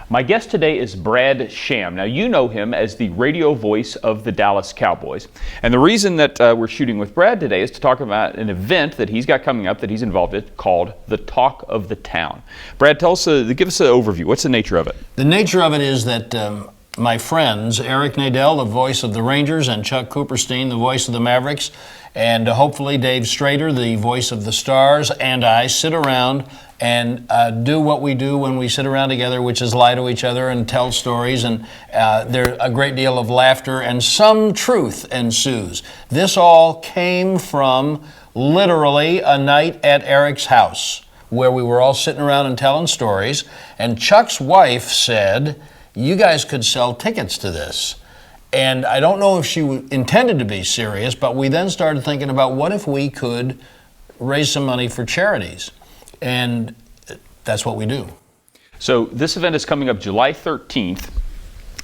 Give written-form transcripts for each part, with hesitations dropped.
My guest today is Brad Sham. Now, you know him as the radio voice of the Dallas Cowboys. And the reason that we're shooting with Brad today is to talk about an event that he's got coming up that he's involved in called the Talk of the Town. Brad, give us an overview. What's the nature of it? The nature of it is that my friends, Eric Nadel, the voice of the Rangers, and Chuck Cooperstein, the voice of the Mavericks, and hopefully Dave Strader, the voice of the Stars, and I sit around and do what we do when we sit around together, which is lie to each other and tell stories, and there's a great deal of laughter, and some truth ensues. This all came from literally a night at Eric's house, where we were all sitting around and telling stories, and Chuck's wife said, "You guys could sell tickets to this." And I don't know if she intended to be serious, but we then started thinking about what if we could raise some money for charities. And that's what we do. So this event is coming up July 13th,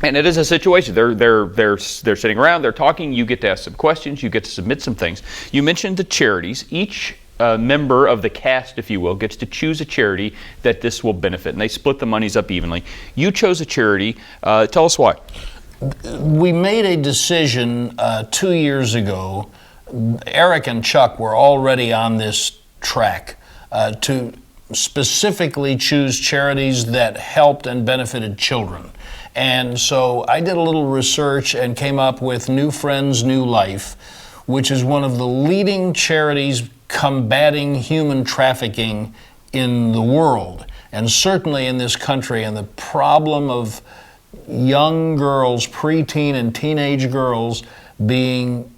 and it is a situation. They're sitting around, they're talking. You get to ask some questions, you get to submit some things. You mentioned the charities. Each member of the cast, if you will, gets to choose a charity that this will benefit, and they split the monies up evenly. You chose a charity. Tell us why. We made a decision 2 years ago. Eric and Chuck were already on this track to specifically choose charities that helped and benefited children. And so I did a little research and came up with New Friends, New Life, which is one of the leading charities combating human trafficking in the world, and certainly in this country. And the problem of young girls, preteen and teenage girls, being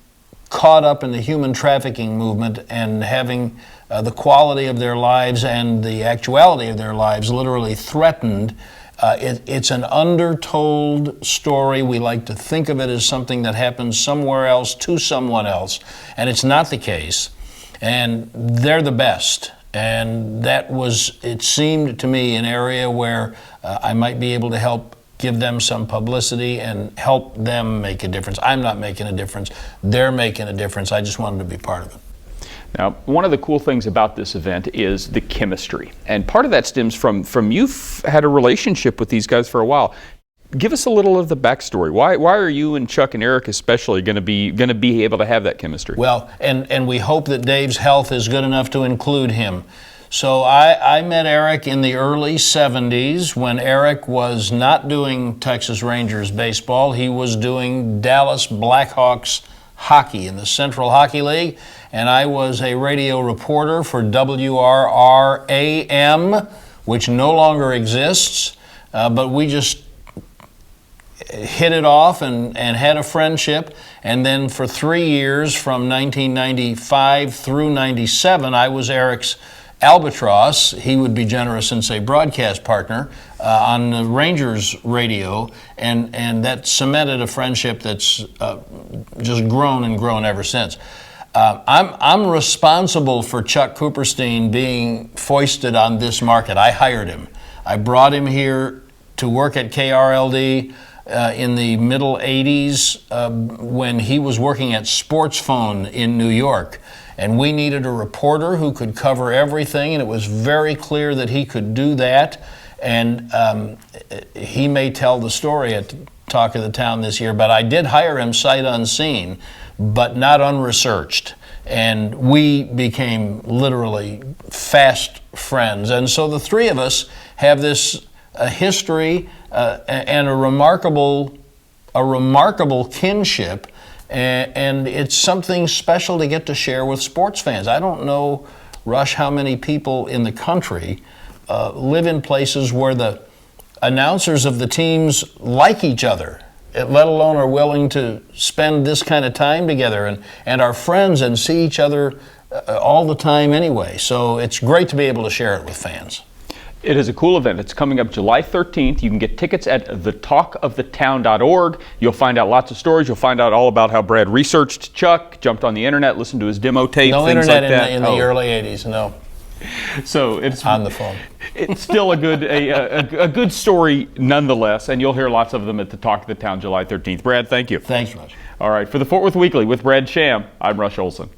caught up in the human trafficking movement and having the quality of their lives and the actuality of their lives literally threatened. It's an undertold story. We like to think of it as something that happens somewhere else to someone else, and it's not the case. And they're the best. And that was, it seemed to me, an area where I might be able to help give them some publicity and help them make a difference. I'm not making a difference. They're making a difference. I just wanted to be part of it. Now, one of the cool things about this event is the chemistry. And part of that stems from you've had a relationship with these guys for a while. Give us a little of the backstory. Why are you and Chuck and Eric especially going to be able to have that chemistry? Well, and we hope that Dave's health is good enough to include him. So I met Eric in the early 70s when Eric was not doing Texas Rangers baseball. He was doing Dallas Blackhawks hockey in the Central Hockey League, and I was a radio reporter for WRRAM, which no longer exists, but we just hit it off and had a friendship. And then for 3 years, from 1995 through 97, I was Eric's albatross, he would be generous and say broadcast partner, on the Rangers radio, and that cemented a friendship that's just grown and grown ever since. I'm responsible for Chuck Cooperstein being foisted on this market. I hired him. I brought him here to work at KRLD in the middle 80s when he was working at Sports Phone in New York. And we needed a reporter who could cover everything, and it was very clear that he could do that. And he may tell the story at Talk of the Town this year, but I did hire him sight unseen, but not unresearched. And we became literally fast friends. And so the three of us have this history and a remarkable kinship. And it's something special to get to share with sports fans. I don't know, Rush, how many people in the country live in places where the announcers of the teams like each other, let alone are willing to spend this kind of time together and are friends and see each other all the time anyway. So it's great to be able to share it with fans. It is a cool event. It's coming up July 13th. You can get tickets at thetalkofthetown.org. You'll find out lots of stories. You'll find out all about how Brad researched Chuck, jumped on the internet, listened to his demo tape, no things internet like that. in the early 80s, no. So it's on the phone. It's still a good story nonetheless, and you'll hear lots of them at the Talk of the Town July 13th. Brad, thank you. Thanks, Rush. All right, for the Fort Worth Weekly with Brad Sham, I'm Rush Olson.